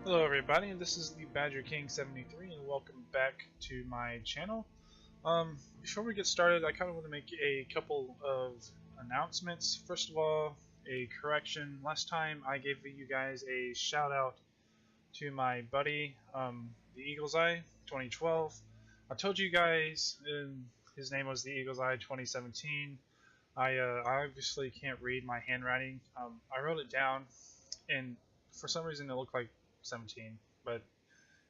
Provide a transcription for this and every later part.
Hello everybody, this is the Badger King 73 and welcome back to my channel. Before we get started, I kind of want to make a couple of announcements. First of all, a correction. Last time I gave you guys a shout out to my buddy, the Eagle's Eye 2012. I told you guys his name was the Eagle's Eye 2017. I obviously can't read my handwriting. I wrote it down and for some reason it looked like 17, but it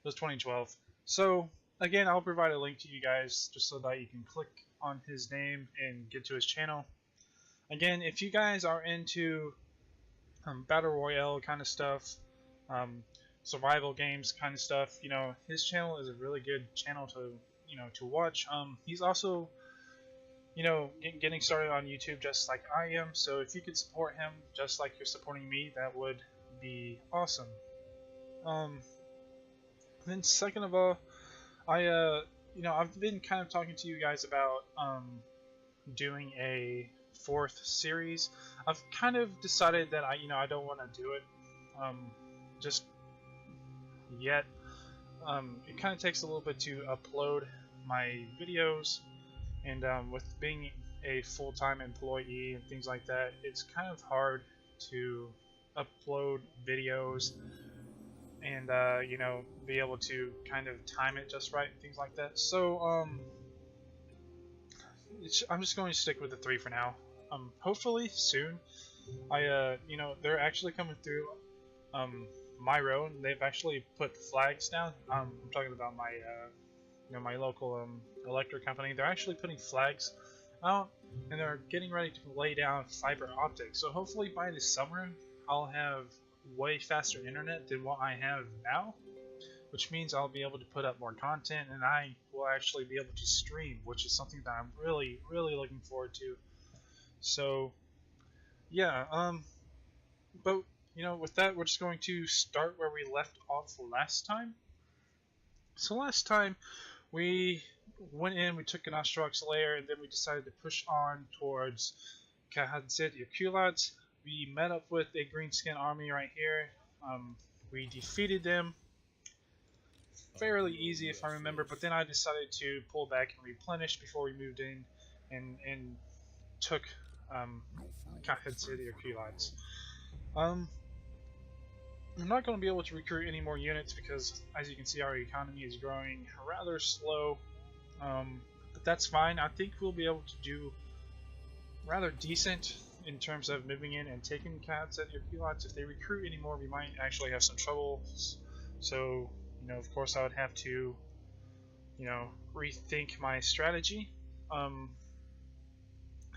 was 2012. So again, I'll provide a link to you guys just so that you can click on his name and get to his channel. Again, if you guys are into battle royale kind of stuff, survival games kind of stuff, you know, his channel is a really good channel to to watch. He's also getting started on YouTube just like I am, so if you could support him just like you're supporting me, that would be awesome. Then second of all, I've been kind of talking to you guys about doing a fourth series. I've kind of decided that I don't want to do it just yet. It kind of takes a little bit to upload my videos, and with being a full-time employee and things like that, it's kind of hard to upload videos and be able to kind of time it just right and things like that. So I'm just going to stick with the 3 for now. Hopefully soon they're actually coming through my road, and they've actually put flags down. I'm talking about my my local electric company. They're actually putting flags out, and they're getting ready to lay down fiber optics. So hopefully by this summer I'll have way faster internet than what I have now, which means I'll be able to put up more content, and I will actually be able to stream, which is something that I'm really looking forward to. So yeah, but with that, we're just going to start where we left off last time. So last time we went in, we took an Ostrog's lair, and then we decided to push on towards Kardrin. We met up with a greenskin army right here. We defeated them fairly easy if I remember, but then I decided to pull back and replenish before we moved in and took Kardrin. I'm not going to be able to recruit any more units because, as you can see, our economy is growing rather slow, but that's fine. I think we'll be able to do rather decent in terms of moving in and taking cats at your pilots. If they recruit anymore, we might actually have some trouble. So, of course, I would have to, rethink my strategy.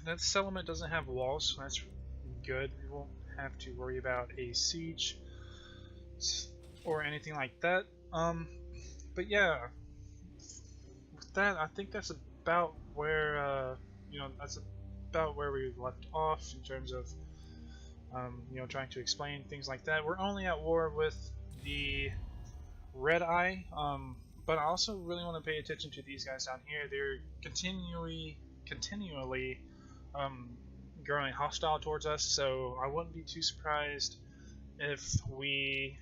That settlement doesn't have walls, so that's good. We won't have to worry about a siege or anything like that. But yeah, with that, I think that's about where that's about where we left off in terms of trying to explain things like that. We're only at war with the Red Eye, but I also really want to pay attention to these guys down here. They're continually growing hostile towards us, so I wouldn't be too surprised if we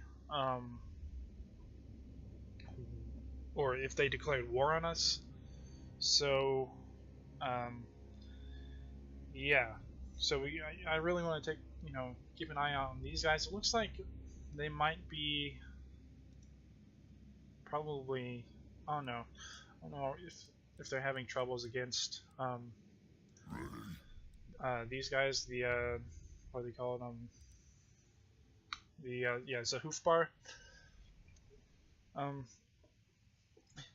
or if they declared war on us. So yeah, so I really want to keep an eye out on these guys. It looks like they might be probably, I don't know if they're having troubles against these guys, the what do they call it, it's a Hoofbar.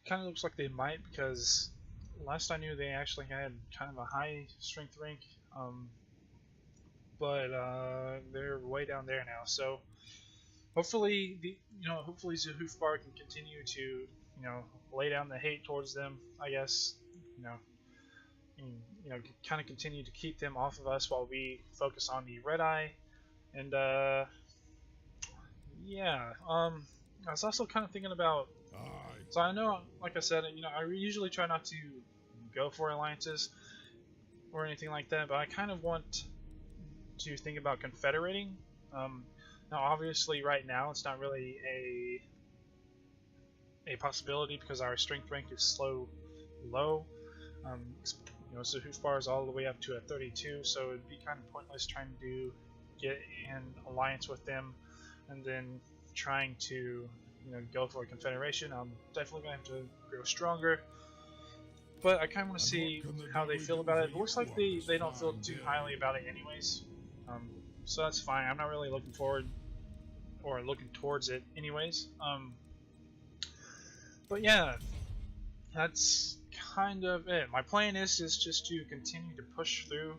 Kind of looks like they might, because last I knew they actually had kind of a high strength rank, but they're way down there now. So hopefully hopefully the Hoofbar can continue to lay down the hate towards them, I guess, and kind of continue to keep them off of us while we focus on the Red Eye. And yeah, I was also kind of thinking about, so I know, like I said, I usually try not to go for alliances or anything like that, but I kind of want to think about confederating. Now Now, obviously, right now it's not really a possibility because our strength rank is low. You know, so Hufbar is all the way up to a 32, so it'd be kind of pointless trying to get in alliance with them, and then trying to, you know, go for a confederation. I'm definitely gonna have to grow stronger, but I kind of want to see how they feel about it. It looks like they don't feel too highly about it anyways, so that's fine. I'm not really looking forward or looking towards it anyways. But yeah, that's kind of it. My plan is just to continue to push through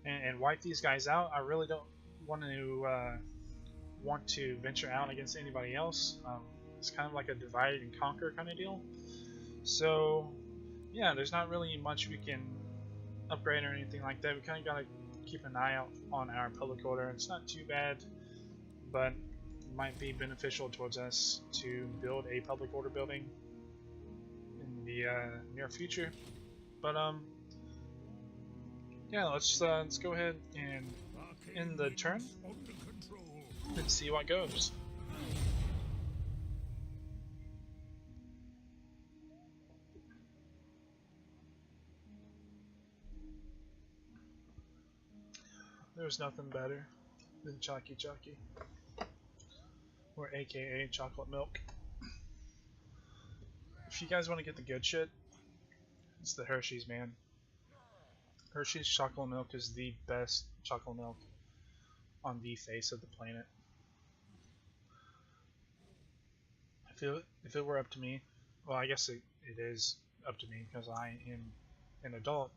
and wipe these guys out. I really don't want to venture out against anybody else. It's kind of like a divide and conquer kind of deal. So yeah, there's not really much we can upgrade or anything like that. We kind of gotta keep an eye out on our public order. It's not too bad, but it might be beneficial towards us to build a public order building in the near future. But yeah, let's go ahead and end the turn and see what goes. There's nothing better than Chalky Chalky, or aka chocolate milk. If you guys want to get the good shit, it's the Hershey's, man. Hershey's chocolate milk is the best chocolate milk on the face of the planet. If it were up to me, well, I guess it is up to me because I am an adult,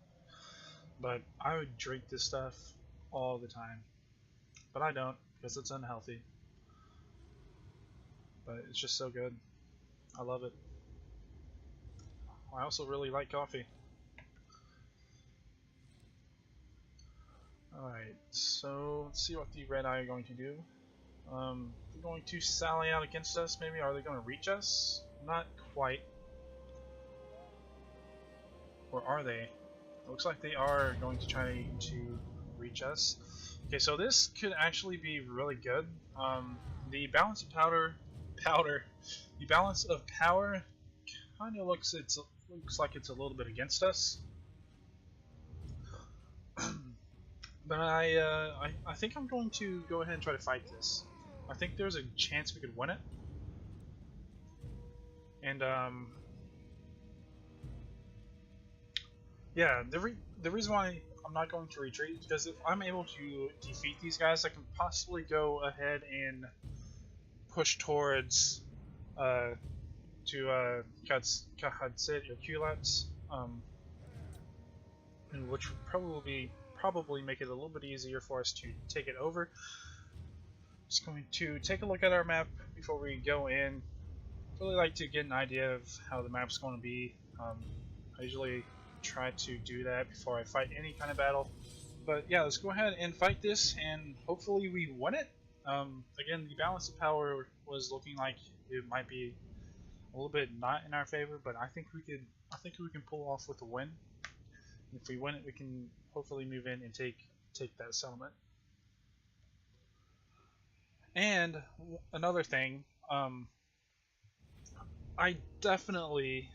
but I would drink this stuff all the time. But I don't because it's unhealthy. But it's just so good. I love it. I also really like coffee. Alright, so let's see what the Red Eye are going to do. They're going to sally out against us, maybe? Are they going to reach us? Not quite. Or are they? It looks like they are going to try to reach us. Okay, so this could actually be really good. The balance of the balance of power kind of looks like it's a little bit against us. But I think I'm going to go ahead and try to fight this. I think there's a chance we could win it. And yeah, the reason why I'm not going to retreat is because if I'm able to defeat these guys, I can possibly go ahead and push towards to Kahadsit or Kulats, which would probably make it a little bit easier for us to take it over. Just going to take a look at our map before we go in. Really like to get an idea of how the map's going to be. I usually try to do that before I fight any kind of battle. But yeah, let's go ahead and fight this, and hopefully we win it. Again, the balance of power was looking like it might be a little bit not in our favor, but I think we can pull off with a win. And if we win it, we can hopefully move in and take that settlement. And another thing, I definitely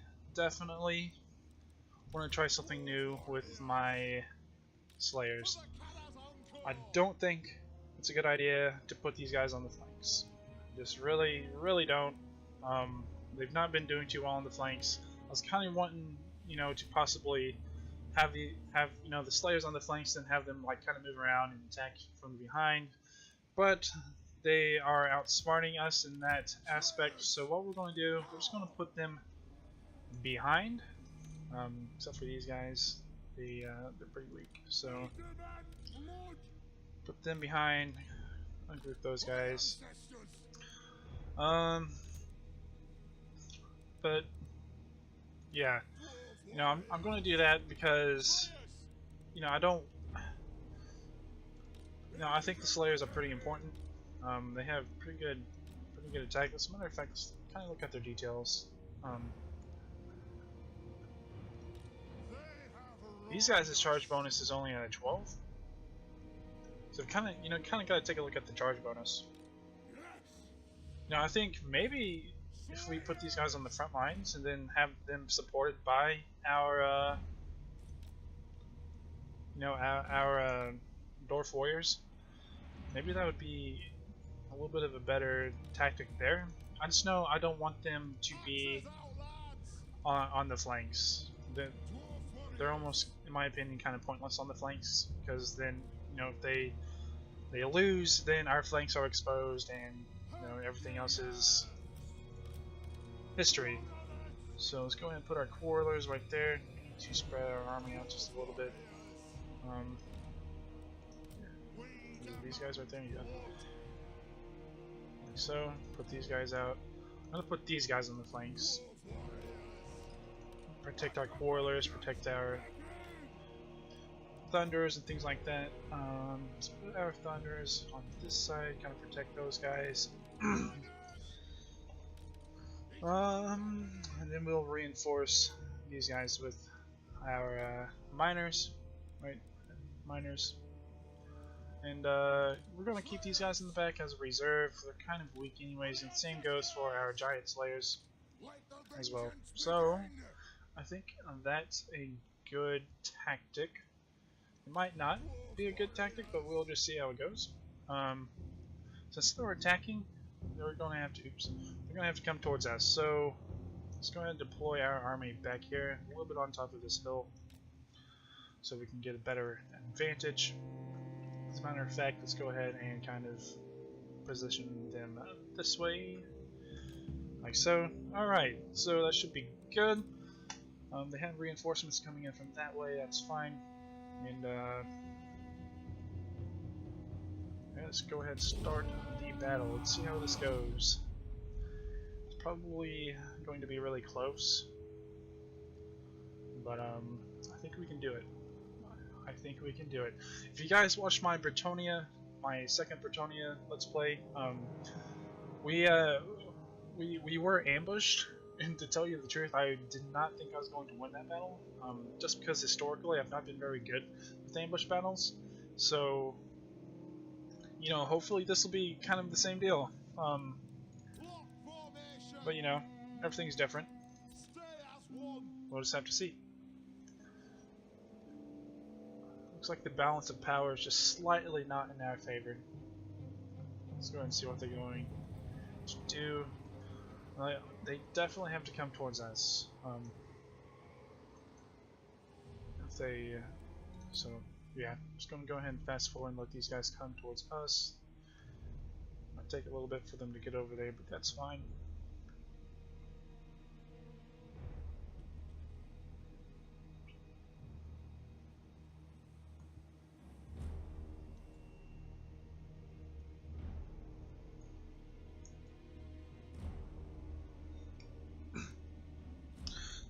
want to try something new with my Slayers. I don't think it's a good idea to put these guys on the flanks. Just really don't. They've not been doing too well on the flanks. I was kind of wanting, you know, to possibly have the Slayers on the flanks and have them like kind of move around and attack from behind, but they are outsmarting us in that aspect. So what we're going to do, we're just going to put them behind, except for these guys. They're pretty weak, so put them behind, ungroup those guys. But yeah, you know, I'm going to do that because, you know, I think the Slayers are pretty important. They have pretty good attack. As a matter of fact, let's kind of look at their details. These guys' charge bonus is only at a 12, so kind of got to take a look at the charge bonus. Now I think maybe if we put these guys on the front lines and then have them supported by our, our dwarf warriors, maybe that would be a little bit of a better tactic there. I just know I don't want them to be on the flanks. They're almost, in my opinion, kind of pointless on the flanks, because then, if they lose, then our flanks are exposed, and everything else is history. So let's go ahead and put our quarrelers right there to spread our army out just a little bit. These guys right there, yeah. Like so. Put these guys out. I'm gonna put these guys on the flanks. Protect our quarrelers, protect our thunders and things like that. Let's put our thunders on this side, kind of protect those guys. And then we'll reinforce these guys with our miners, right? Miners. And we're going to keep these guys in the back as a reserve. They're kind of weak anyways, and the same goes for our giant slayers as well. So I think that's a good tactic. It might not be a good tactic, but we'll just see how it goes. Since they're attacking, they're going to have to, they're going to have to come towards us. So let's go ahead and deploy our army back here, a little bit on top of this hill, so we can get a better advantage. As a matter of fact, let's go ahead and kind of position them this way, like so. Alright, so that should be good. They have reinforcements coming in from that way, that's fine. And let's go ahead and start the battle. Let's see how this goes. It's probably going to be really close, but I think we can do it. I think we can do it. If you guys watched my Bretonia, my second Bretonia Let's Play, we were ambushed, and to tell you the truth, I did not think I was going to win that battle, just because historically I've not been very good with ambush battles. So, hopefully this will be kind of the same deal. But everything's different. We'll just have to see. Looks like the balance of power is just slightly not in our favor. Let's go ahead and see what they're going to do. They definitely have to come towards us. If they, so yeah, I'm just gonna go ahead and fast forward and let these guys come towards us. Might take a little bit for them to get over there, but that's fine.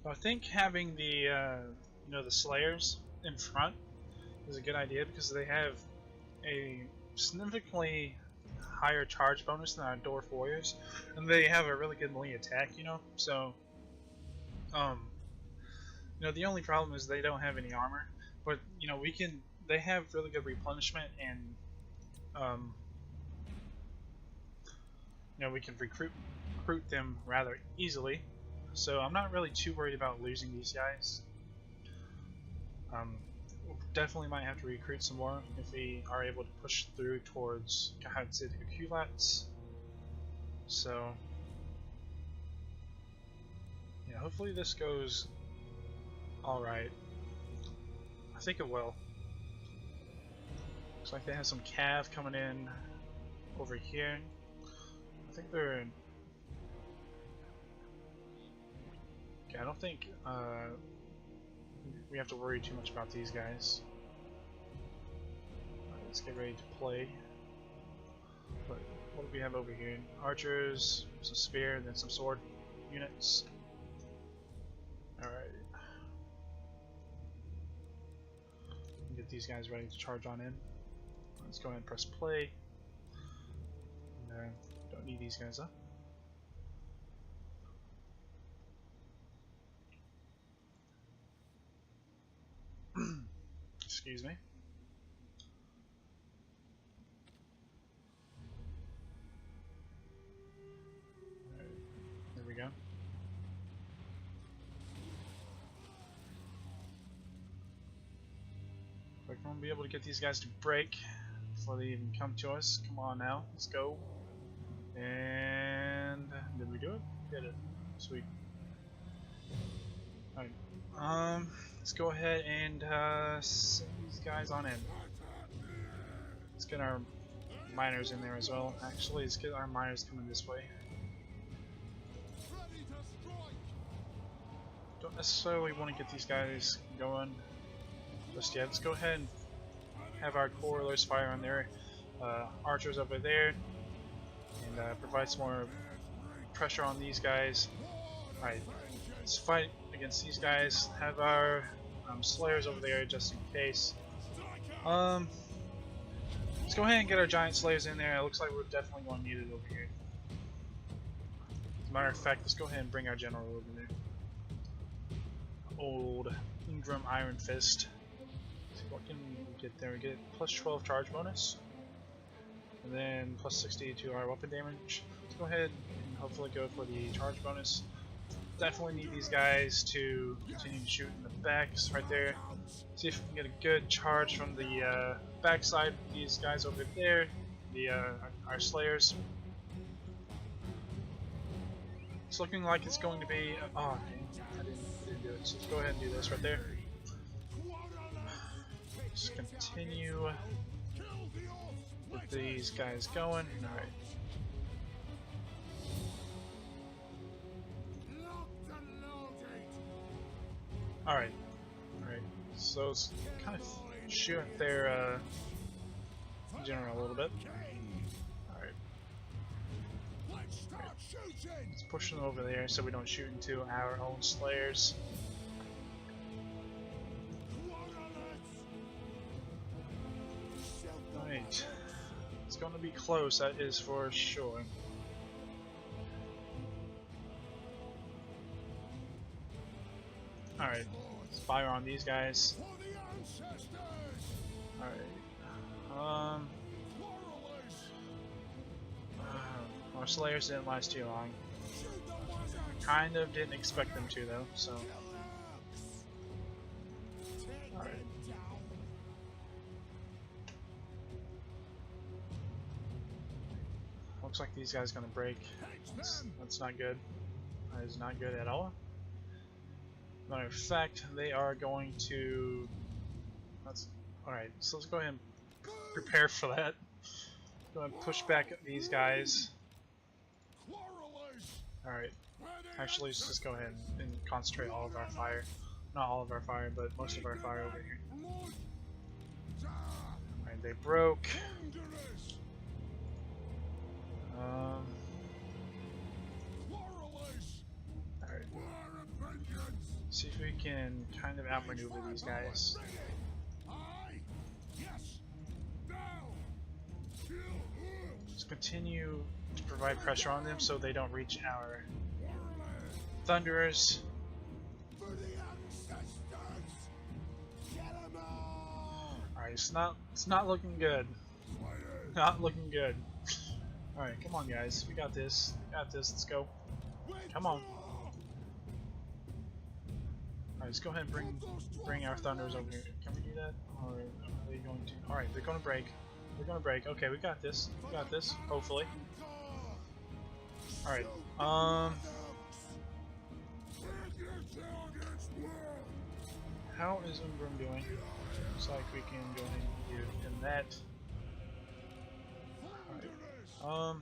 I think having the the Slayers in front is a good idea, because they have a significantly higher charge bonus than our Dwarf Warriors, and they have a really good melee attack. So the only problem is they don't have any armor, but they have really good replenishment, and we can recruit them rather easily. So I'm not really too worried about losing these guys. Definitely might have to recruit some more if we are able to push through towards Kahatsid. So yeah, hopefully this goes alright. I think it will. Looks like they have some cav coming in over here. I think they're in. I don't think we have to worry too much about these guys. Let's get ready to play. But what do we have over here? Archers, some spear, and then some sword units. Alright. Get these guys ready to charge on in. Let's go ahead and press play. And, don't need these guys up. Excuse me. gonna be able to get these guys to break before they even come to us. Come on now, let's go. And did we do it? Did it. Sweet. Alright. Let's go ahead and send these guys on in. Let's get our miners in there as well. Actually, let's get our miners coming this way. Don't necessarily want to get these guys going just yet. Let's go ahead and have our coilers fire on their archers over there and provide some more pressure on these guys. Alright, let's fight against these guys. Have our slayers over there just in case. Let's go ahead and get our giant slayers in there. It looks like we're definitely going to need it over here. As a matter of fact, let's go ahead and bring our general over there. Old Ingram Iron Fist. So what can we get there? We get plus 12 charge bonus, and then plus 60 to our weapon damage. Let's go ahead and hopefully go for the charge bonus. Definitely need these guys to continue to shoot in the backs right there. See if we can get a good charge from the backside of these guys over there, our slayers. It's looking like it's going to be. Oh, okay. I didn't do it. So let's go ahead and do this right there. Just continue with these guys going. All right. Alright, so let's kind of shoot their general a little bit. Alright. Let's push them over there so we don't shoot into our own slayers. Alright. It's going to be close, that is for sure. Alright, let's fire on these guys. Alright. Our slayers didn't last too long. Kind of didn't expect them to though, so. Alright. Looks like these guys are gonna break. That's not good. That is not good at all. Matter of fact, they are going to. Alright, so let's go ahead and prepare for that. Go ahead and push back these guys. Alright, actually, let's just go ahead and concentrate all of our fire. Not all of our fire, but most of our fire over here. Alright, they broke. See if we can kind of outmaneuver these guys. Just continue to provide pressure on them so they don't reach our thunderers. Alright, it's not looking good. Not looking good. Alright, come on guys, we got this. We got this, let's go. Come on. Alright, let's go ahead and bring our thunders over here. Can we do that? Or are they going to? Alright, they're going to break. They're going to break. Okay, we got this. We got this. Hopefully. Alright. How is Umbrum doing? Looks like we can go ahead and do that. Alright.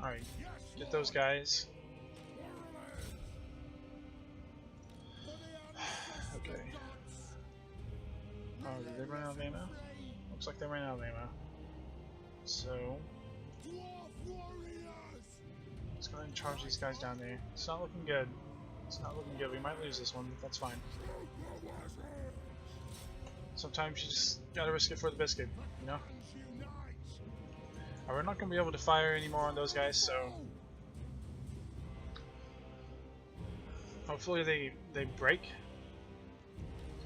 Alright. Get those guys. Okay. Oh, did they run out of ammo? Looks like they ran out of ammo. So let's go ahead and charge these guys down there. It's not looking good. It's not looking good. We might lose this one, but that's fine. Sometimes you just gotta risk it for the biscuit, you know? We're not gonna be able to fire anymore on those guys, so hopefully they break.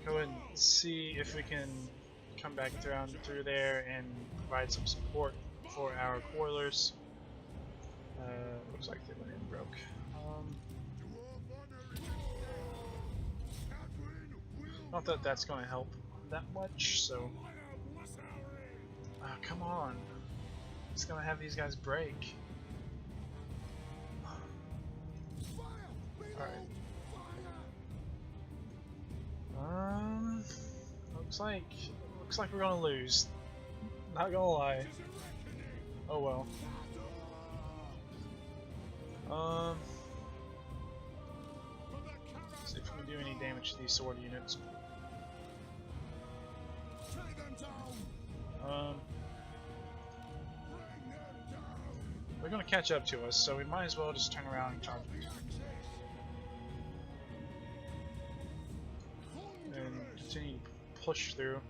Go ahead and see if we can come back through there and provide some support for our coilers. Looks like they went and broke. Not that that's going to help that much, so Ah, come on. It's gonna have these guys break. Alright. Looks like we're gonna lose. Not gonna lie. Oh well. See if we can do any damage to these sword units. They're gonna catch up to us, so we might as well just turn around and charge them. And continue to push through.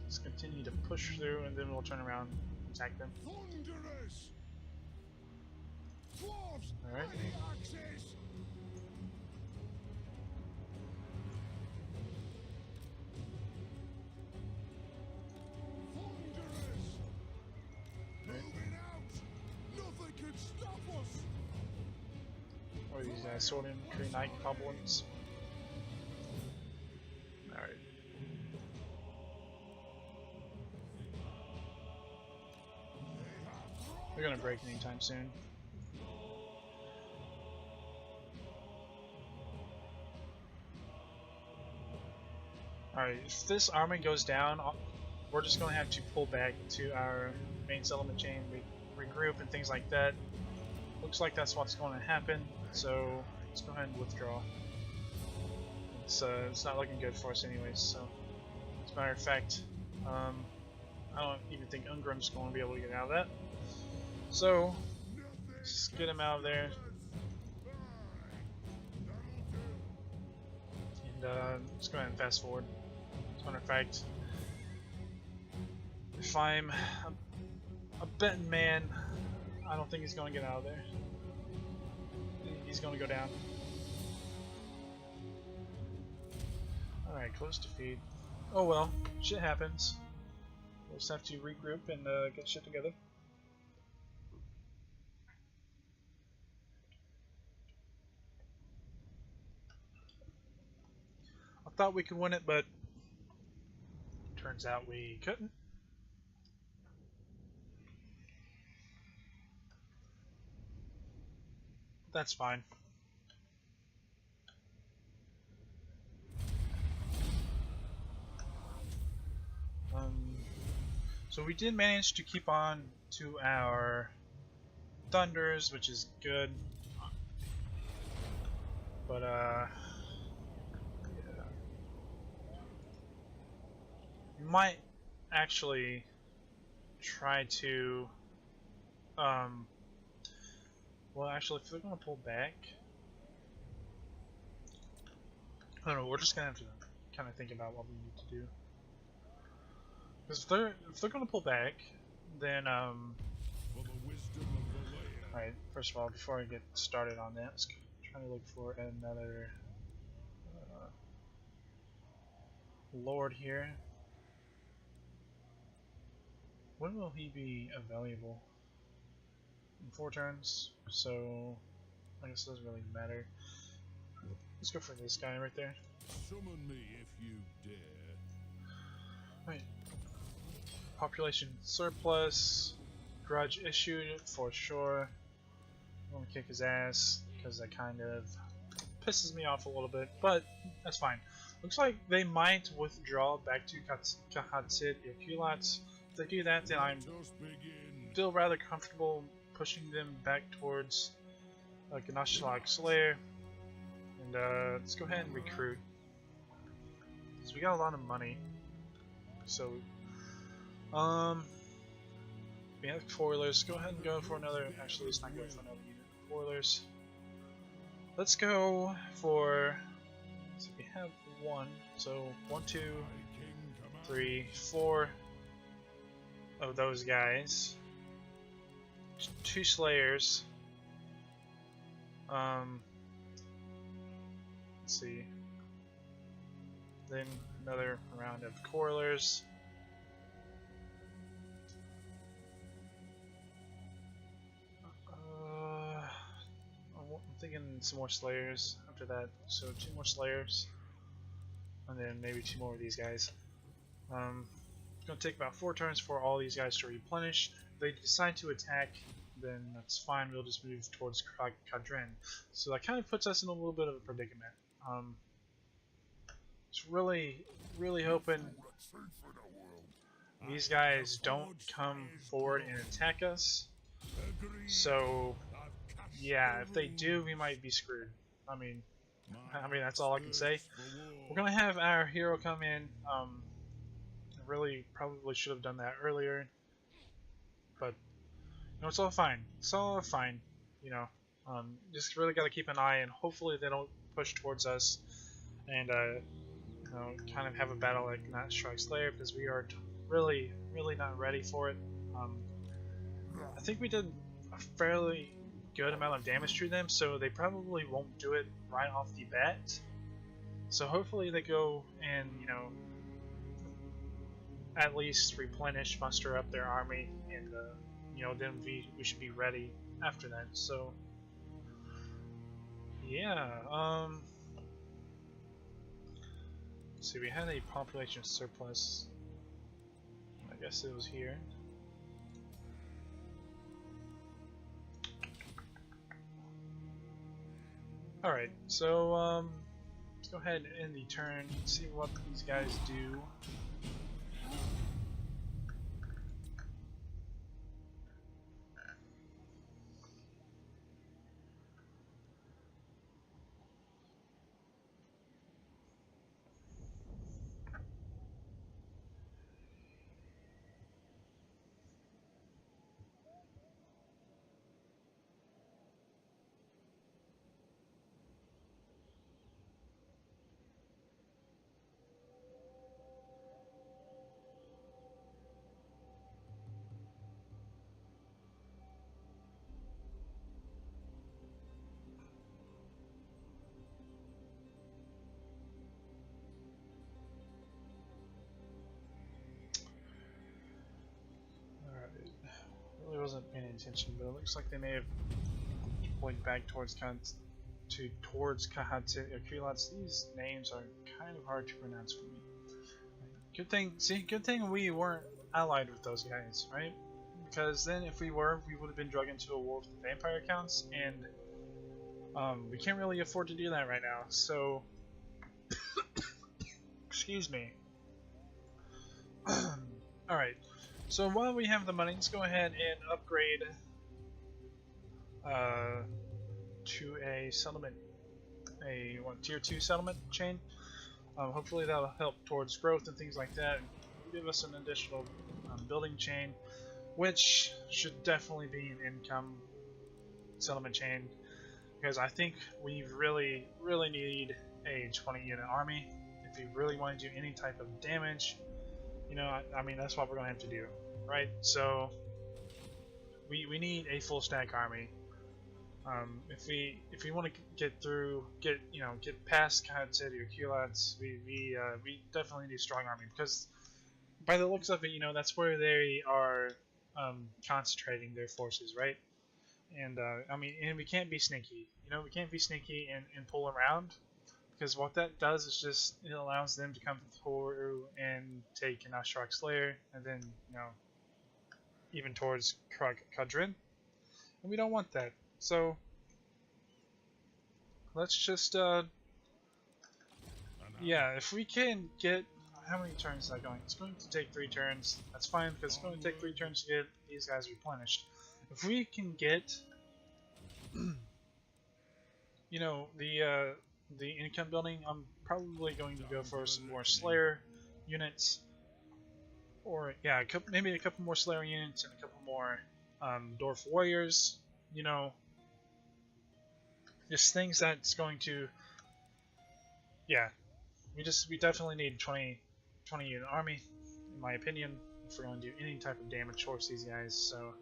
Let's continue to push through, and then we'll turn around and attack them. Alright. What are these guys? Sword and Knight goblins. Alright. They're gonna break anytime soon. Alright, if this army goes down, we're just gonna have to pull back to our main settlement chain, regroup and things like that. Looks like that's what's going to happen, so let's go ahead and withdraw. It's not looking good for us anyways, so as a matter of fact, I don't even think Ungrim's going to be able to get out of that. So, just get him out of there. And let's go ahead and fast forward. As a matter of fact, if I'm a betting man, I don't think he's going to get out of there. He's going to go down. Alright, close defeat. Oh well, shit happens. We'll just have to regroup and get shit together. I thought we could win it, but turns out we couldn't. That's fine. So we did manage to keep on to our thunders, which is good. But yeah. We might actually try to well, actually, if they're going to pull back, I don't know. We're just going to have to kind of think about what we need to do. Because if they're going to pull back, then alright. First of all, before I get started on that, let's try to look for another lord here. When will he be available? In 4 turns, so I guess it doesn't really matter. Let's go for this guy right there. Summon me if you dare. Right. Population surplus. Grudge issued for sure. I'm gonna kick his ass because that kind of pisses me off a little bit, but that's fine. Looks like they might withdraw back to Kahatsid Yakulats. If they do that, then I'm still rather comfortable pushing them back towards Ganashlag Slayer. And let's go ahead and recruit. So we got a lot of money. So we have foilers. Go ahead and go for another. Actually, let's not go for another unit of foilers. Let's go for. So we have 1. So 1, 2, 3, 4 of those guys. 2 slayers. Let's see. Then another round of coilers. I'm thinking some more slayers after that. So 2 more slayers. and then maybe 2 more of these guys. It's going to take about 4 turns for all these guys to replenish. If they decide to attack, then that's fine. We'll just move towards Karak Kadrin. So that kind of puts us in a little bit of a predicament. Just really hoping these guys don't come forward and attack us. So yeah, if they do, we might be screwed. I mean that's all I can say. We're gonna have our hero come in. Really probably should have done that earlier, but you know, it's all fine. It's all fine. You know, just really got to keep an eye, and hopefully they don't push towards us, and you know, kind of have a battle like not Strike Slayer, because we are really not ready for it. I think we did a fairly good amount of damage to them, so they probably won't do it right off the bat. So hopefully they go and, you know, at least replenish, muster up their army, and you know, then we should be ready after that. So yeah, let's see, we had a population surplus. I guess it was here. Alright, so let's go ahead and end the turn, see what these guys do. Wasn't paying attention, but it looks like they may have deployed back towards Kahatse or Kulats. These names are kind of hard to pronounce for me. Good thing we weren't allied with those guys, right? Because then if we were, we would have been dragged into a war with the vampire counts, and we can't really afford to do that right now. So, excuse me. Alright. So while we have the money, let's go ahead and upgrade to a settlement, tier 2 settlement chain. Hopefully that'll help towards growth and things like that, and give us an additional building chain, which should definitely be an income settlement chain, because I think we really need a 20 unit army if we really want to do any type of damage. You know, I mean, that's what we're gonna have to do, right? So we need a full stack army. If we want to get past Kahatse or Kulats, we definitely need a strong army, because by the looks of it, you know, that's where they are concentrating their forces, right? And I mean, and we can't be sneaky. You know, we can't be sneaky and pull around. Because what that does is just, it allows them to come through and take an Strike Slayer, and then, you know, even towards Karak Kadrin. And we don't want that. So, let's just, yeah, if we can get, how many turns is that going? It's going to take 3 turns. That's fine, because it's going to take 3 turns to get these guys replenished. If we can get, you know, the income building, I'm probably going to go for some more Slayer units, or yeah, maybe a couple more Slayer units and a couple more Dwarf Warriors. You know, just things that's going to, yeah, we definitely need 20 unit army, in my opinion, if we're going to do any type of damage towards these guys. So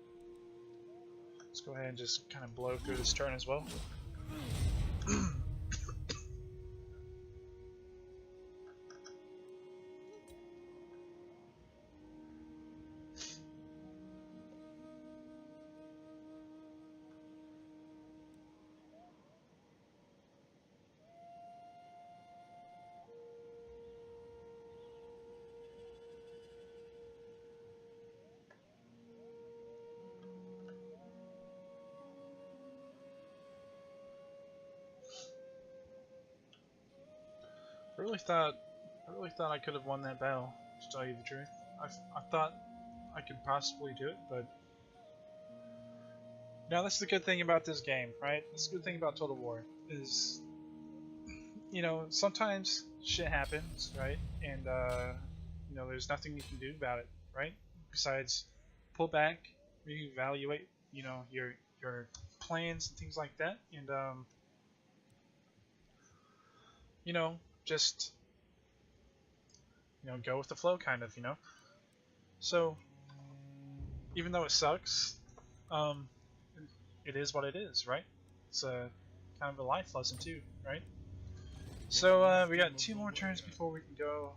let's go ahead and just kind of blow through this turn as well. I really thought I could have won that battle, to tell you the truth. I thought I could possibly do it, but now that's the good thing about this game, right? That's the good thing about Total War is, you know, sometimes shit happens, right? And you know, there's nothing you can do about it, right? Besides pull back, reevaluate, you know, your plans and things like that, and you know, just, you know, go with the flow, kind of, you know. So even though it sucks, um, it is what it is, right? It's a kind of a life lesson too, right? So we got 2 more turns before we can go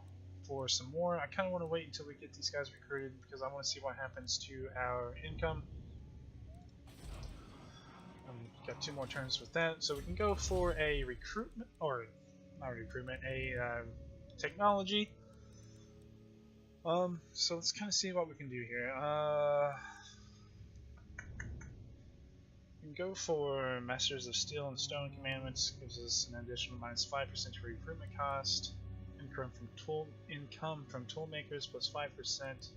for some more. I kind of want to wait until we get these guys recruited because I want to see what happens to our income. Got 2 more turns with that, so we can go for a recruitment, or not recruitment, a technology. So let's kind of see what we can do here. We can go for Masters of Steel and Stone Commandments. Gives us an additional -5% to recruitment cost. Income from tool makers plus 5%.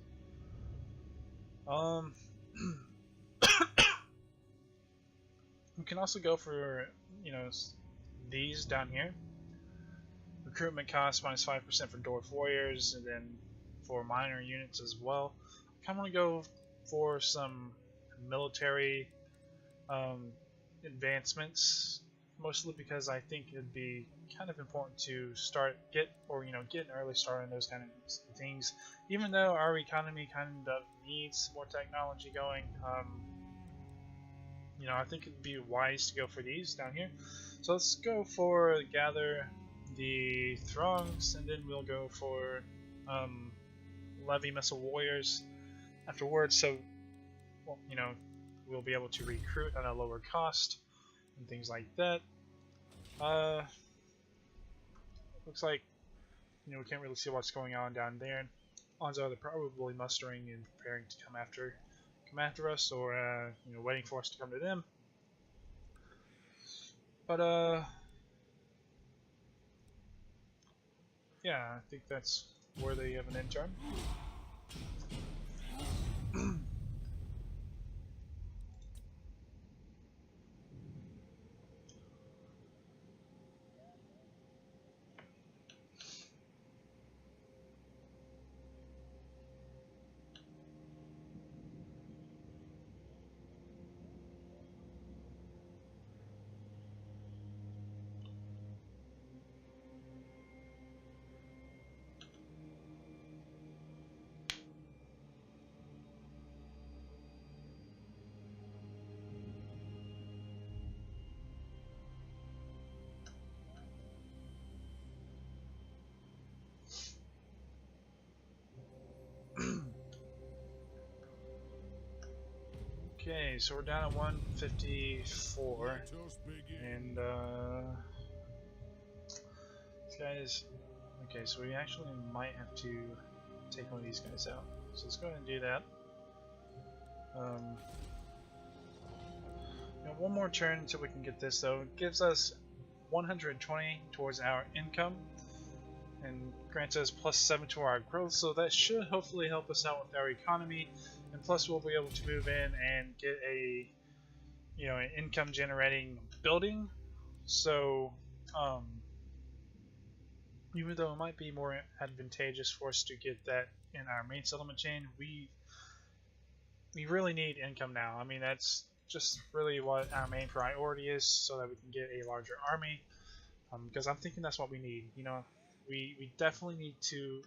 We can also go for, you know, these down here. Recruitment cost -5% for Dwarf Warriors, and then for minor units as well. I kind of want to go for some military advancements, mostly because I think it'd be kind of important to get an early start on those kind of things. Even though our economy kind of needs more technology going, you know, I think it'd be wise to go for these down here. So let's go for gather the throngs, and then we'll go for levy missile warriors afterwards. So, well, you know, we'll be able to recruit at a lower cost and things like that. Looks like, you know, we can't really see what's going on down there. Odds are they're probably mustering and preparing to come after us, or you know, waiting for us to come to them. But yeah, I think that's worthy of an intern. Okay, so we're down at 154, and these guys. Okay, so we actually might have to take one of these guys out. So let's go ahead and do that. You know, one more turn until we can get this, though. It gives us 120 towards our income, and grants us +7 to our growth. So that should hopefully help us out with our economy. And plus, we'll be able to move in and get a, you know, an income generating building. So, even though it might be more advantageous for us to get that in our main settlement chain, we really need income now. I mean, that's just really what our main priority is, so that we can get a larger army. Because I'm thinking that's what we need. You know, we definitely need to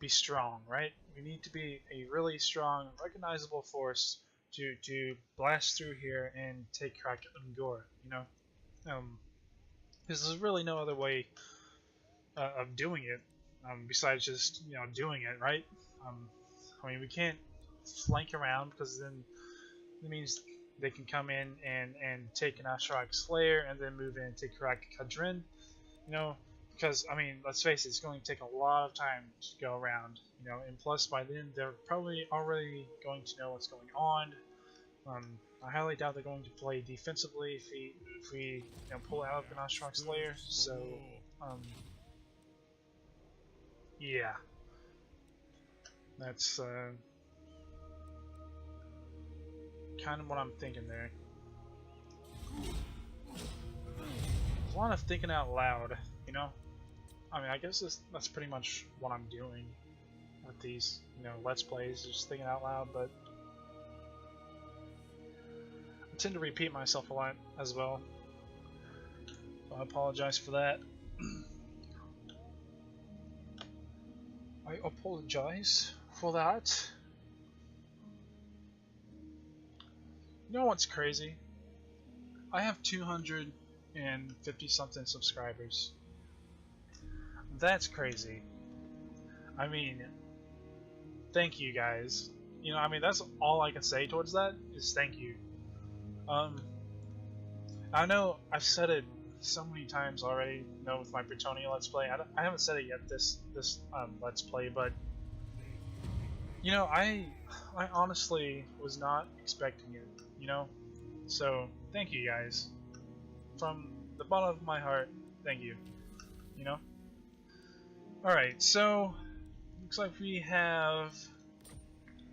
be strong, right? We need to be a really strong, recognizable force to blast through here and take Karak Kadrin, you know? Because there's really no other way of doing it, besides just, you know, doing it, right? I mean, we can't flank around, because then it means they can come in and take an Ashrak Slayer and then move in and take Karak Kadrin, you know? Because, I mean, let's face it, it's going to take a lot of time to go around, you know, and plus by then they're probably already going to know what's going on. I highly doubt they're going to play defensively if we you know, pull out an Ashrak Slayer, so Yeah. That's kind of what I'm thinking there. There's a lot of thinking out loud, you know? I mean, I guess that's pretty much what I'm doing with these, you know, Let's Plays, just thinking out loud, but I tend to repeat myself a lot as well. I apologize for that. I apologize for that. You know what's crazy? I have 250 something subscribers. That's crazy. I mean, thank you guys. You know, I mean, that's all I can say towards that is thank you. I know I've said it so many times already, you know, with my Bretonia Let's Play. I haven't said it yet this Let's Play, but you know, I honestly was not expecting it, you know. So thank you guys, from the bottom of my heart. Thank you. You know. All right, so looks like we have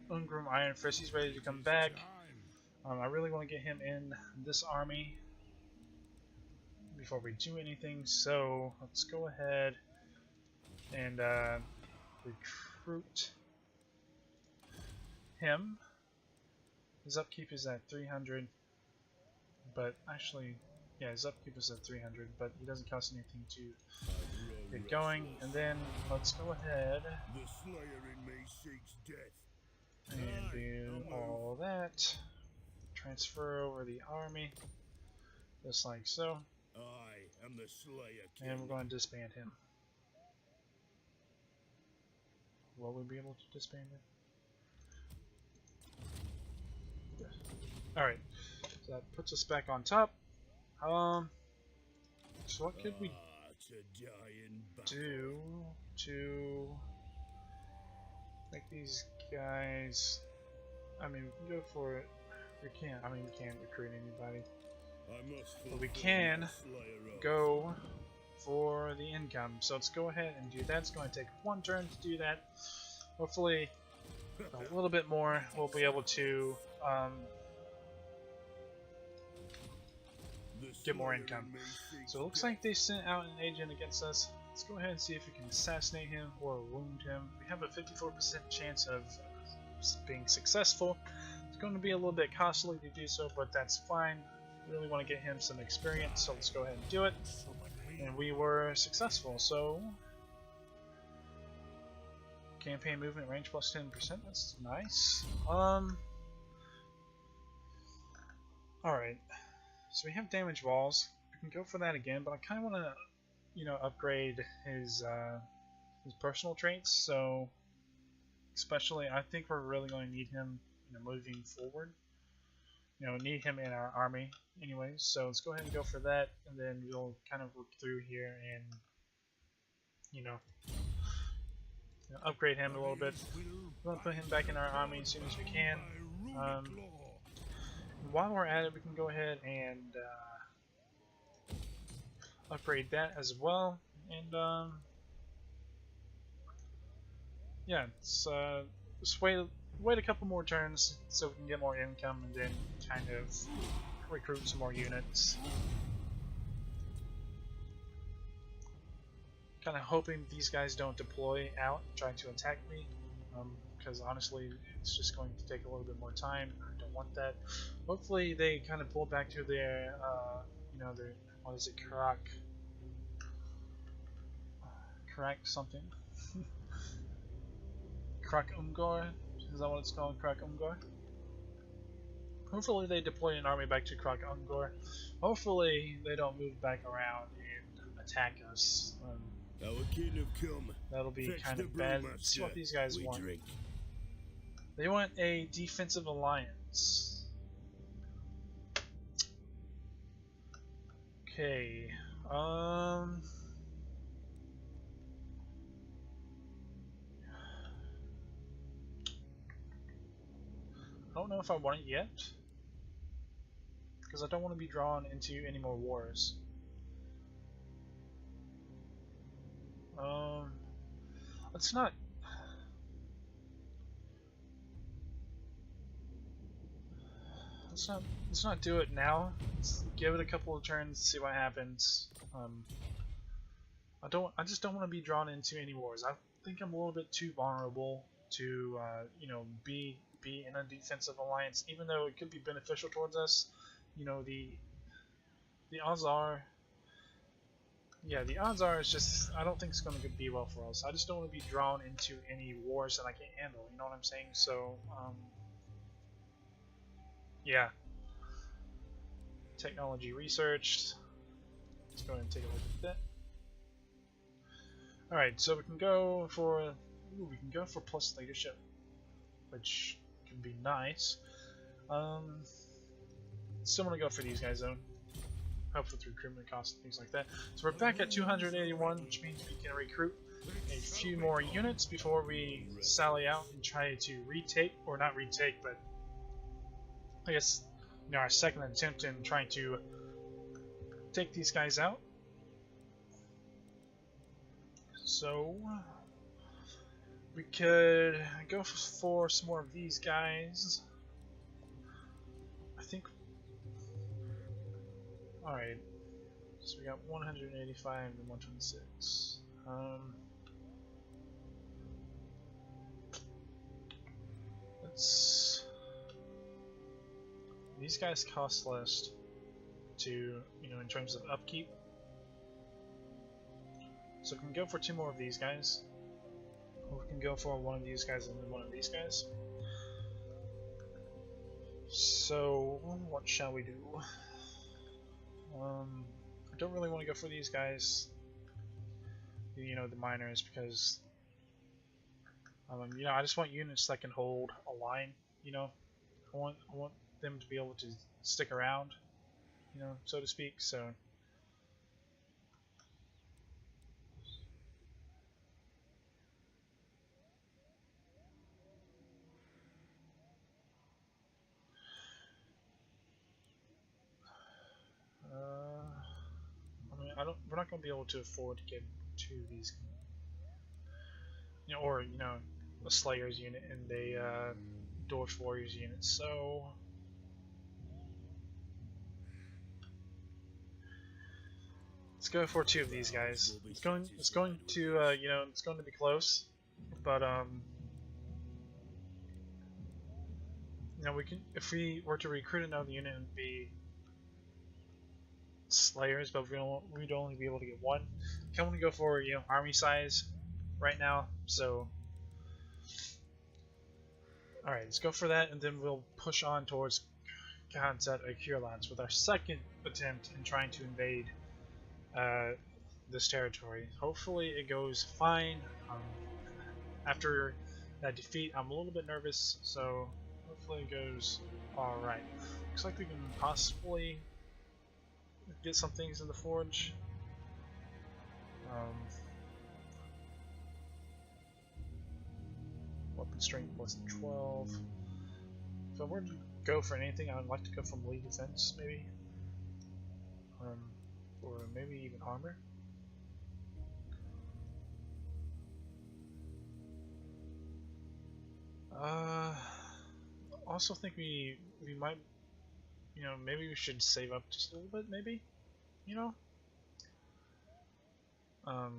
Ungrim Iron Fist. He's ready to come back. I really want to get him in this army before we do anything, so let's go ahead and recruit him. His upkeep is at 300, but actually, yeah, his upkeep is at 300, but he doesn't cost anything to get going. And then let's go ahead and do all that. Transfer over the army, just like so. I am the Slayer King. And we're going to disband him. Will we be able to disband him? Alright, so that puts us back on top. So what could we do to make these guys... I mean, we can go for it. We can't recruit anybody. But we can go for the income. So let's go ahead and do that. It's going to take one turn to do that. Hopefully, a little bit more, we'll be able to get more income. So it looks like they sent out an agent against us. Let's go ahead and see if we can assassinate him or wound him. We have a 54% chance of being successful. It's going to be a little bit costly to do so, but that's fine. Really want to get him some experience, so let's go ahead and do it. And we were successful, so campaign movement range plus 10%, that's nice. Alright, so we have damage walls. We can go for that again, but I kind of want to, you know, upgrade his personal traits, so especially I think we're really going to need him, you know, moving forward. You know, need him in our army anyways, so let's go ahead and go for that, and then we'll kind of look through here and, you know, upgrade him a little bit. We'll put him back in our army as soon as we can. While we're at it, we can go ahead and upgrade that as well, and yeah, it's just wait a couple more turns so we can get more income and then kind of recruit some more units. Kind of hoping these guys don't deploy out and try to attack me, because honestly it's just going to take a little bit more time. I don't want that. Hopefully they kind of pull back to their, you know, their, what is it, Karak something. Karak is that what it's called? Karak. Hopefully they deploy an army back to Karak. Hopefully they don't move back around and attack us. That'll be kind of bad. Let's see what these guys want. They want a defensive alliance. Okay. I don't know if I want it yet, because I don't want to be drawn into any more wars. Let's not. Let's not do it now. Let's give it a couple of turns, see what happens. I just don't want to be drawn into any wars. I think I'm a little bit too vulnerable to you know, be in a defensive alliance, even though it could be beneficial towards us. You know, the odds are, yeah, the odds are it's just, I don't think it's going to be well for us. I just don't want to be drawn into any wars that I can't handle. You know what I'm saying? So yeah. Technology researched. Let's go ahead and take a look at that. Alright, so we can go for plus leadership, which can be nice. Still want to go for these guys though. Hopefully through recruitment costs and things like that. So we're back at 281, which means we can recruit a few more units before we sally out and try to retake, or not retake, but I guess, you know, our second attempt in trying to take these guys out. So we could go for some more of these guys. I think. Alright. So we got 185 and 126. Let's. These guys cost less to, you know, in terms of upkeep. So we can go for two more of these guys. Or we can go for one of these guys and then one of these guys. So, what shall we do? I don't really want to go for these guys, you know, the miners, because you know, I just want units that can hold a line. You know, I want them to be able to stick around, you know, so to speak. So I mean, we're not going to be able to afford to get two of these, you know, or, you know, a Slayer's unit and a Dwarf Warriors unit. So let's go for two of these guys. It's going to you know, it's going to be close, but you know, we can, if we were to recruit another unit and be Slayers, but we'd only be able to get one. I kind of want to go for, you know, army size right now. So alright, let's go for that, and then we'll push on towards Khanzat or Kurlans with our second attempt in trying to invade this territory. Hopefully it goes fine. After that defeat, I'm a little bit nervous, so hopefully it goes alright. Looks like we can possibly get some things in the forge. Weapon strength plus 12. If I were to go for anything, I would like to go for melee defense, maybe. Or maybe even armor. Also think we might, you know, maybe we should save up just a little bit, maybe, you know. I'll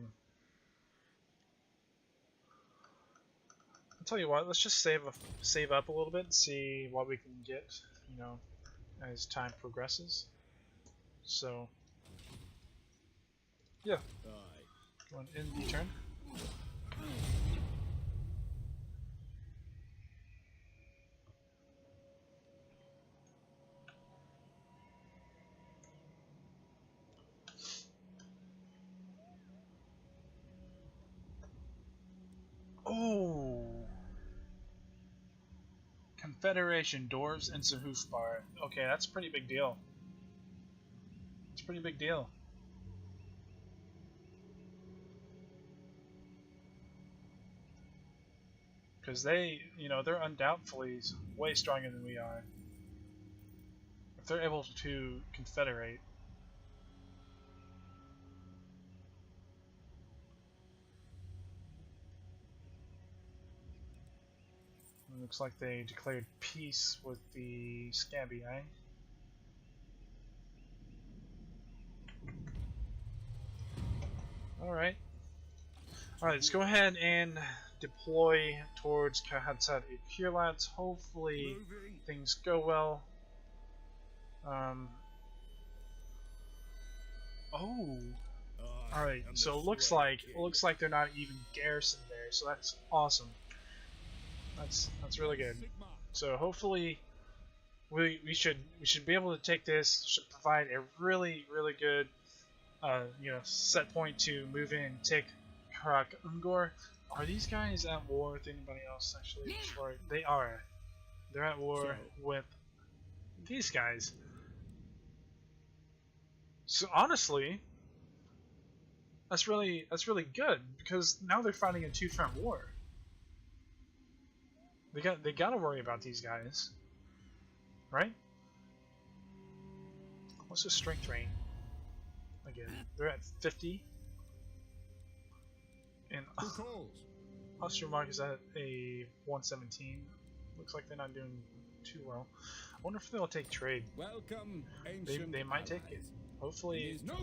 tell you what, let's just save up a little bit and see what we can get, you know, as time progresses. So yeah, go and end the turn. Oh, Confederation, Dwarves, and Sahufbar. Okay, that's a pretty big deal. It's a pretty big deal. Because they, you know, they're undoubtedly way stronger than we are. If they're able to confederate. Looks like they declared peace with the Scabby Eye. Alright. Alright, let's go ahead and deploy towards Kahatsat Ikirlat. Hopefully things go well. Oh. Alright, so it looks like they're not even garrisoned there, so that's awesome. That's really good. So hopefully we should be able to take this. Should provide a really good set point to move in and take Karak Ungor. Are these guys at war with anybody else actually? They are. They're at war with these guys. So honestly, that's really good because now they're fighting a two-front war. They gotta worry about these guys, right? What's the strength rate? Again, they're at 50, and Ostermark is at a 117. Looks like they're not doing too well. I wonder if they'll take trade. Welcome, they might take it. Hopefully, no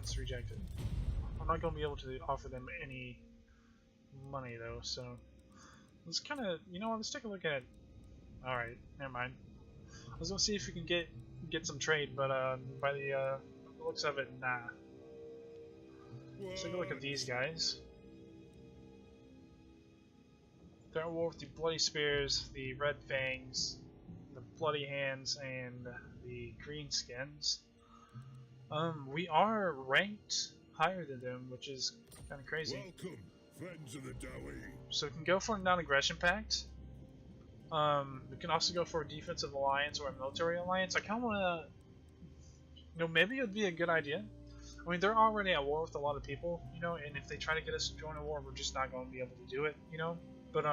it's rejected. I'm not gonna be able to offer them any money though, so. Let's kind of, let's take a look at. All right, never mind. I was gonna see if we can get some trade, but by the looks of it, nah. Let's take a look at these guys. They're at war with the Bloody Spears, the Red Fangs, the Bloody Hands, and the Green Skins. We are ranked higher than them, which is kind of crazy. Welcome, friends of the Dowie. So we can go for a non-aggression pact. We can also go for a defensive alliance or a military alliance. I kind of want to, maybe it would be a good idea. I mean, they're already at war with a lot of people, and if they try to get us to join a war, we're just not going to be able to do it, But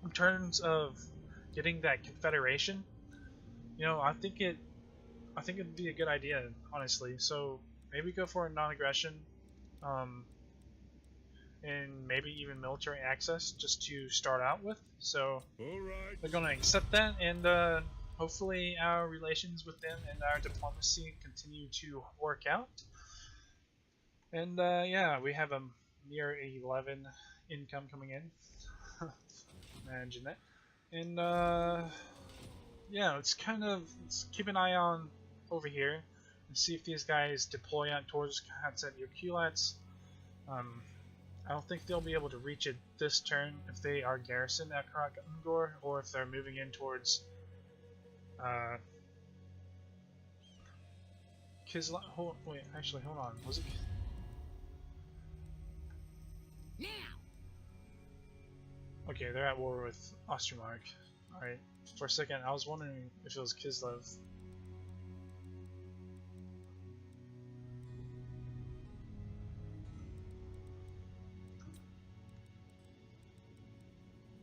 in terms of getting that confederation, I think it'd be a good idea, honestly. So maybe go for a non-aggression. And maybe even military access just to start out with. So they're going to accept that, and hopefully our relations with them and our diplomacy continue to work out. And yeah, we have a near 11 income coming in. Imagine that. And yeah, let's keep an eye on over here and see if these guys deploy out towards Kahatsat Yokulats. I don't think they'll be able to reach it this turn if they are garrisoned at Karak Ungor, or if they're moving in towards Kisla. Wait, actually, hold on. Was it? Now. Okay, they're at war with Ostermark. All right. For a second, I was wondering if it was Kislev.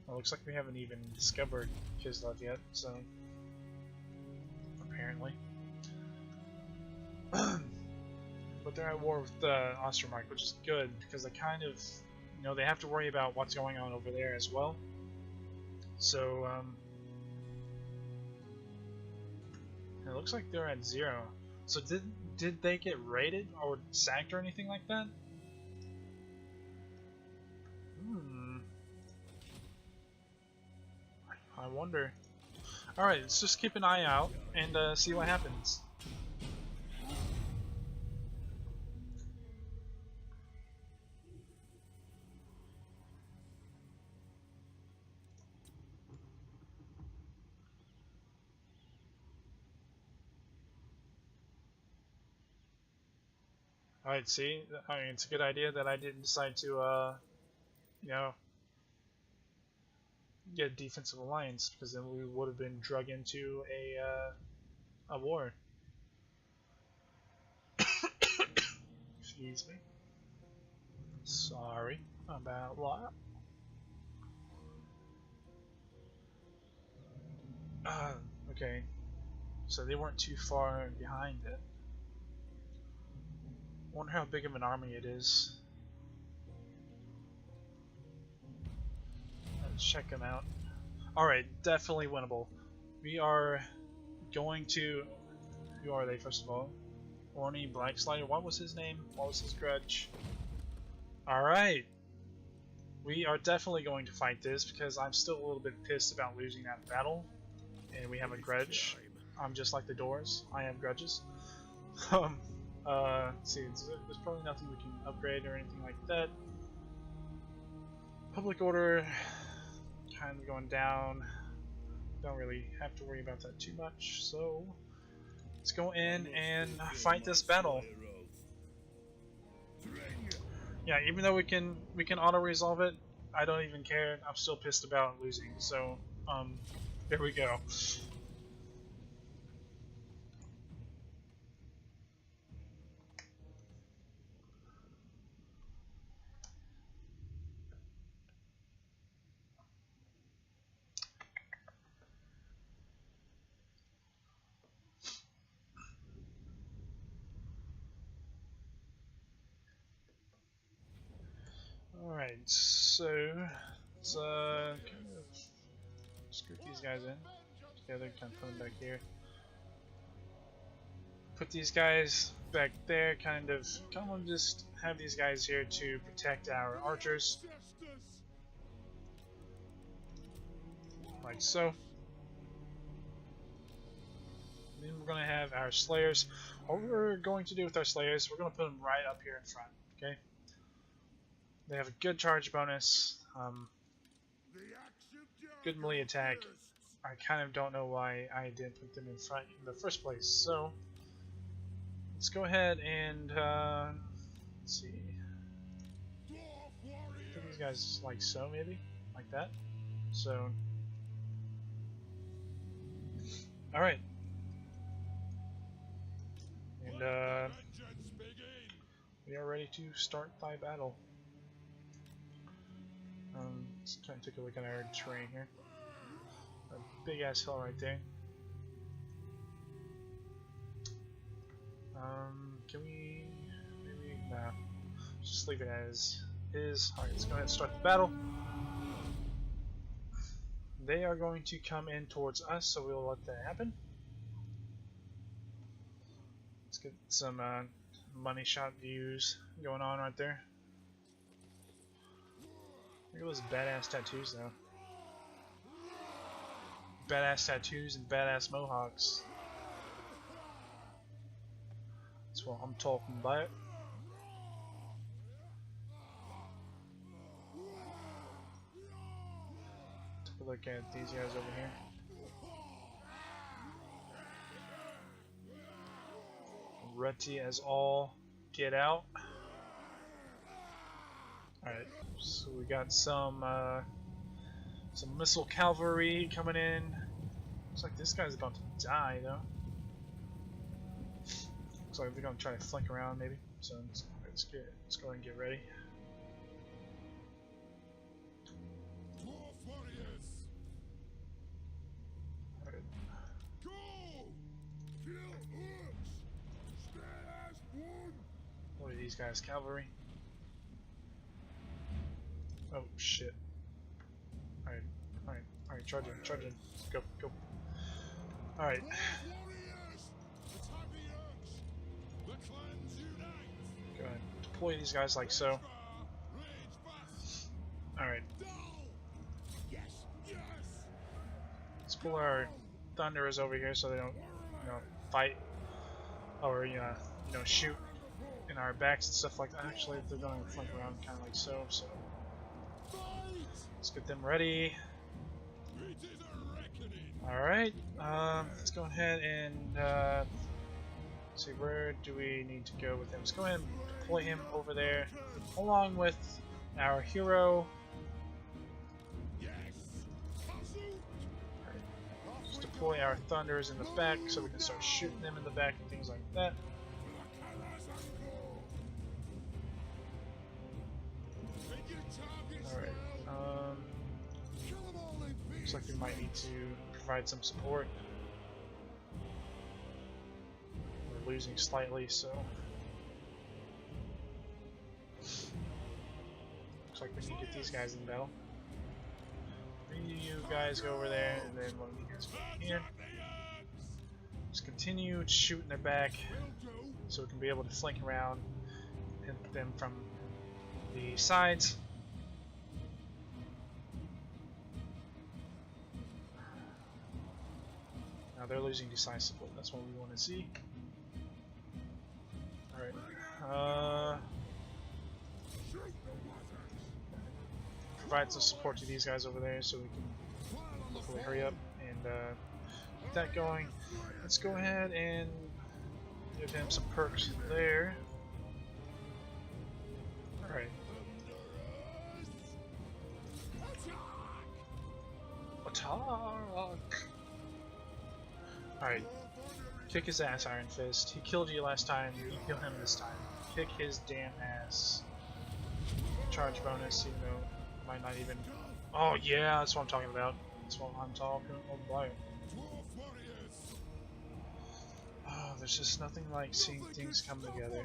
Well, looks like we haven't even discovered Kislev yet, so apparently. But they're at war with Ostermark, which is good because they kind of, they have to worry about what's going on over there as well. So it looks like they're at 0. So did they get raided or sacked or anything like that? I wonder. Alright, let's just keep an eye out and see what happens. Alright, see? I mean, it's a good idea that I didn't decide to, get a defensive alliance, because then we would have been drug into a war. Excuse me. Sorry about that. Okay. So they weren't too far behind it. Wonder how big of an army it is. Let's check them out. Alright, definitely winnable. We are going to... Who are they, first of all? Orny Blackslider. What was his name? What was his grudge? Alright. We are definitely going to fight this because I'm still a little bit pissed about losing that battle. And we have a grudge. I'm just like the Doors. I have grudges. Let's see, there's probably nothing we can upgrade or anything like that. Public order kind of going down. Don't really have to worry about that too much, so let's go in and fight this battle. Yeah, even though we can auto resolve it, I don't even care. I'm still pissed about losing. So here we go. Alright, so let's kind of scoot these guys in together, kind of put them back here. Put these guys back there, kind of just have these guys here to protect our archers. Like so. Then we're going to have our slayers. What we're going to do with our slayers, we're going to put them right up here in front, okay? They have a good charge bonus, good melee attack. I kind of don't know why I didn't put them in front in the first place, so let's go ahead and let's see. Put these guys like so, maybe? Like that? So, alright. And we are ready to start thy battle. Let's try and take a look at our terrain here. A big ass hill right there. Can we maybe nah. Just leave it as is. Alright, let's go ahead and start the battle. They are going to come in towards us, so we'll let that happen. Let's get some money shot views going on right there. Look at those badass tattoos though. Badass tattoos and badass mohawks. That's what I'm talking about. Take a look at these guys over here. Ready as all get out. Alright, so we got some missile cavalry coming in. Looks like this guy's about to die though. Looks like they're gonna try to flank around maybe. So let's go ahead and get ready. Alright. What are these guys? Cavalry? Oh shit. Alright, charge in. Go. Alright. Go ahead. Deploy these guys like so. Alright. Let's pull our thunderers over here so they don't, fight or shoot in our backs and stuff like that. Actually, they're going to flank around kind of like so. Let's get them ready. Alright, let's go ahead and see, where do we need to go with him? Let's go ahead and deploy him over there along with our hero. Right. Just deploy our thunders in the back so we can start shooting them in the back and things like that. Alright, looks like we might need to provide some support. We're losing slightly, so looks like we need to get these guys in battle. You guys go over there, and then one of you guys go here. Just continue shooting their back, so we can be able to flank around, hit them from the sides. Now they're losing decisively. That's what we want to see. Alright. Provide some support to these guys over there so we can hopefully hurry up and get that going. Let's go ahead and give him some perks there. Alright. Attack! Alright. Kick his ass, Iron Fist. He killed you last time, you kill him this time. Kick his damn ass. Charge bonus, even though it might not even... Oh yeah, that's what I'm talking about. That's what I'm talking about. Oh, there's just nothing like seeing things come together.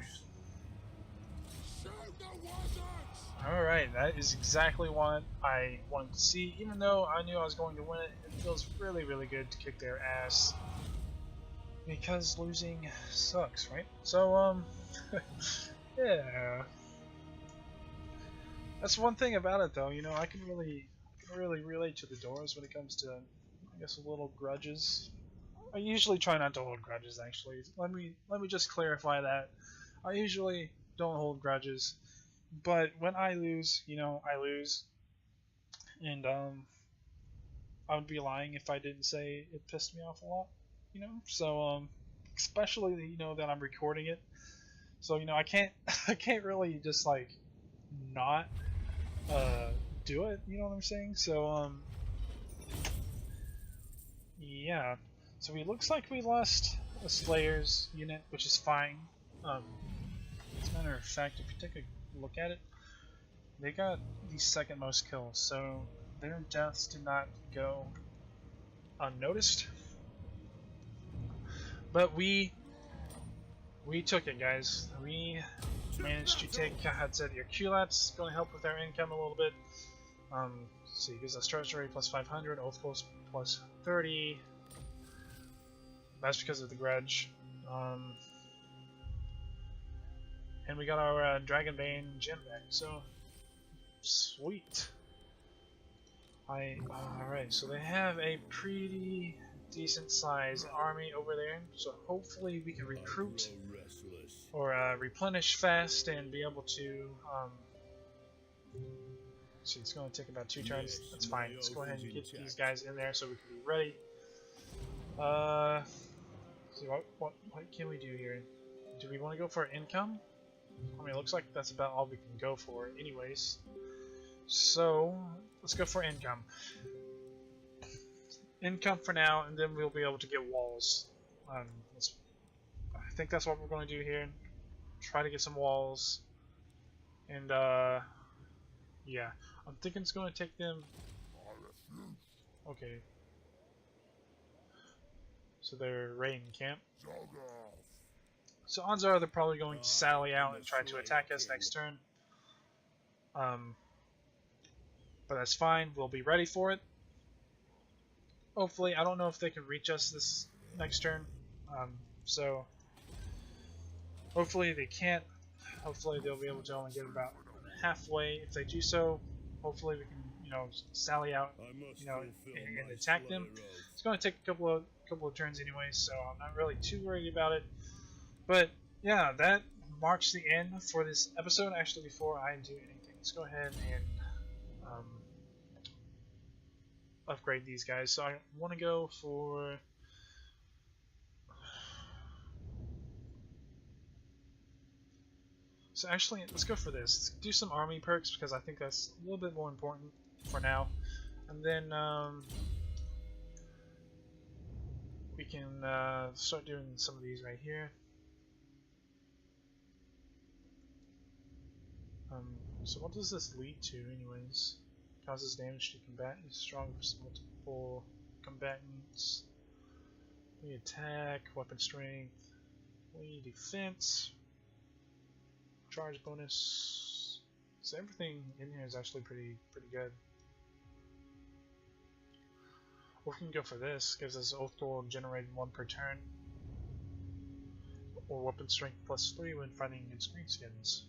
Alright, that is exactly what I wanted to see. Even though I knew I was going to win it, it feels really, really good to kick their ass. Because losing sucks, right? So, yeah. That's one thing about it, though. You know, I can really relate to the Doors when it comes to, I guess, little grudges. I usually try not to hold grudges. Actually, let me just clarify that. I usually don't hold grudges, but when I lose, you know, I lose, and I would be lying if I didn't say it pissed me off a lot. You know, so especially you know that I'm recording it, so you know I can't I can't really just like not do it. You know what I'm saying? So yeah. So it looks like we lost a Slayer's unit, which is fine. As a matter of fact, if you take a look at it, they got the second most kills, so their deaths did not go unnoticed. But we took it, guys. We managed to take Kahadzet your Qlats, going to help with our income a little bit. Let's see, gives us treasury plus 500, oath close plus 30. That's because of the grudge. And we got our Dragonbane gem back, so sweet. Alright, so they have a pretty decent sized army over there, so hopefully we can recruit or replenish fast and be able to see, it's going to take about 2 turns. That's fine. Let's go ahead and get these guys in there so we can be ready. See what can we do here? Do we want to go for income? I mean, it looks like that's about all we can go for anyways. So let's go for income. Income for now, and then we'll be able to get walls. I think that's what we're going to do here. Try to get some walls. And yeah, I'm thinking it's going to take them. Okay. So they're raiding camp. So odds are they're probably going to sally out and try to attack us next turn. But that's fine. We'll be ready for it. Hopefully, I don't know if they can reach us this next turn. So hopefully they can't. Hopefully they'll be able to only get about halfway. If they do so, hopefully we can, you know, sally out, you know, and attack them. It's going to take a couple of turns anyway, so I'm not really too worried about it. But yeah, that marks the end for this episode. Actually, before I do anything, let's go ahead and upgrade these guys. So I want to go for so actually let's go for this. Let's do some army perks because I think that's a little bit more important for now. And then we can start doing some of these right here. So what does this lead to anyways? Causes damage to combatants, strong versus multiple combatants. We attack, weapon strength, we defense, charge bonus. So everything in here is actually pretty good. Or we can go for this, gives us Oath Gold generated 1 per turn. Or Weapon Strength +3 when fighting against greenskins.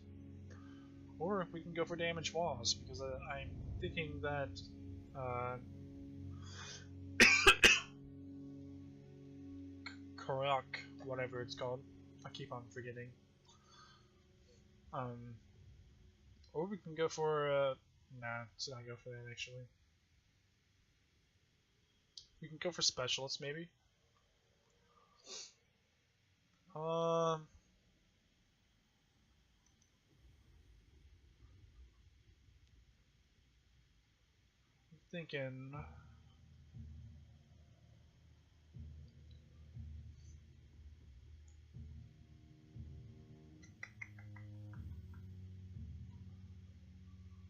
Or we can go for Damage Walls, because I'm thinking that Karak, whatever it's called, I keep on forgetting. Or we can go for nah, let's not go for that actually. We can go for Specialists maybe. Thinking.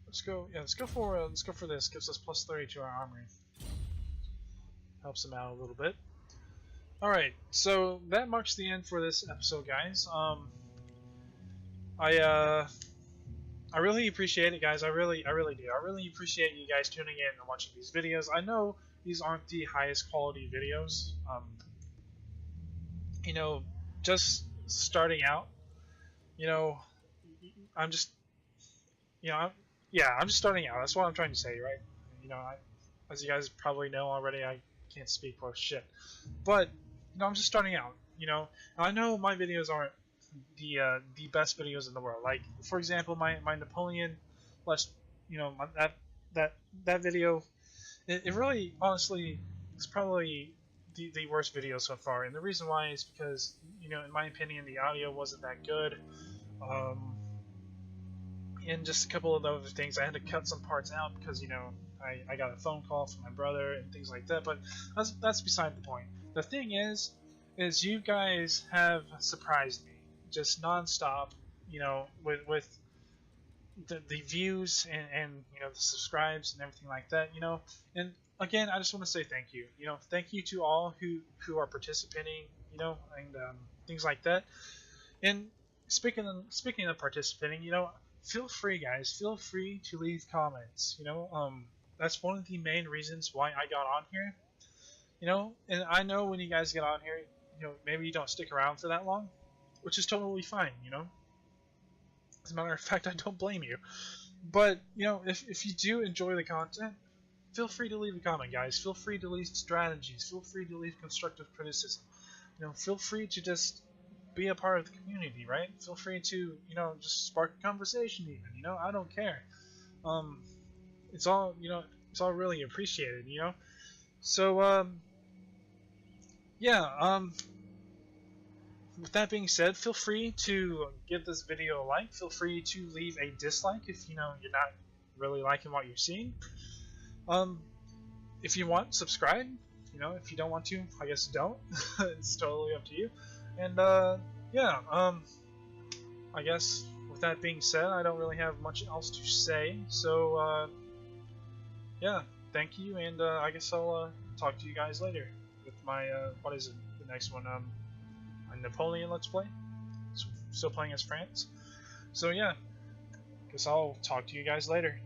Let's go. Yeah, let's go for this. Gives us +30 to our armory. Helps them out a little bit. All right, so that marks the end for this episode, guys. I really appreciate it, guys. I really do. I really appreciate you guys tuning in and watching these videos. I know these aren't the highest quality videos. You know, just starting out. You know, I'm just, you know, I'm just starting out. That's what I'm trying to say, right? You know, as you guys probably know already, I can't speak for shit. But you know, I'm just starting out. You know, I know my videos aren't the best videos in the world. Like, for example, my Napoleon, you know, that video, it really, honestly, is probably the worst video so far. And the reason why is because, you know, in my opinion, the audio wasn't that good. And just a couple of other things, I had to cut some parts out because, you know, I got a phone call from my brother and things like that. But that's beside the point. The thing is you guys have surprised me just non-stop, you know, with the views and you know, the subscribes and everything like that, you know. And again, I just want to say thank you. You know, thank you to all who are participating, you know, and things like that. And speaking of participating, you know, feel free, guys. Feel free to leave comments. You know, that's one of the main reasons why I got on here. You know, and I know when you guys get on here, you know, maybe you don't stick around for that long, which is totally fine. You know, as a matter of fact, I don't blame you. But you know, if you do enjoy the content, feel free to leave a comment, guys. Feel free to leave strategies. Feel free to leave constructive criticism. You know, feel free to just be a part of the community, right? Feel free to, you know, just spark a conversation even, you know, I don't care. It's all, you know, it's all really appreciated, you know. So, yeah, with that being said, feel free to give this video a like. Feel free to leave a dislike if, you know, you're not really liking what you're seeing. If you want, subscribe. You know, if you don't want to, I guess don't. It's totally up to you. And yeah, I guess with that being said, I don't really have much else to say. So yeah, thank you, and I guess I'll talk to you guys later with my what is it? The next one, a Napoleon Let's Play. So, still playing as France. So yeah, guess I'll talk to you guys later.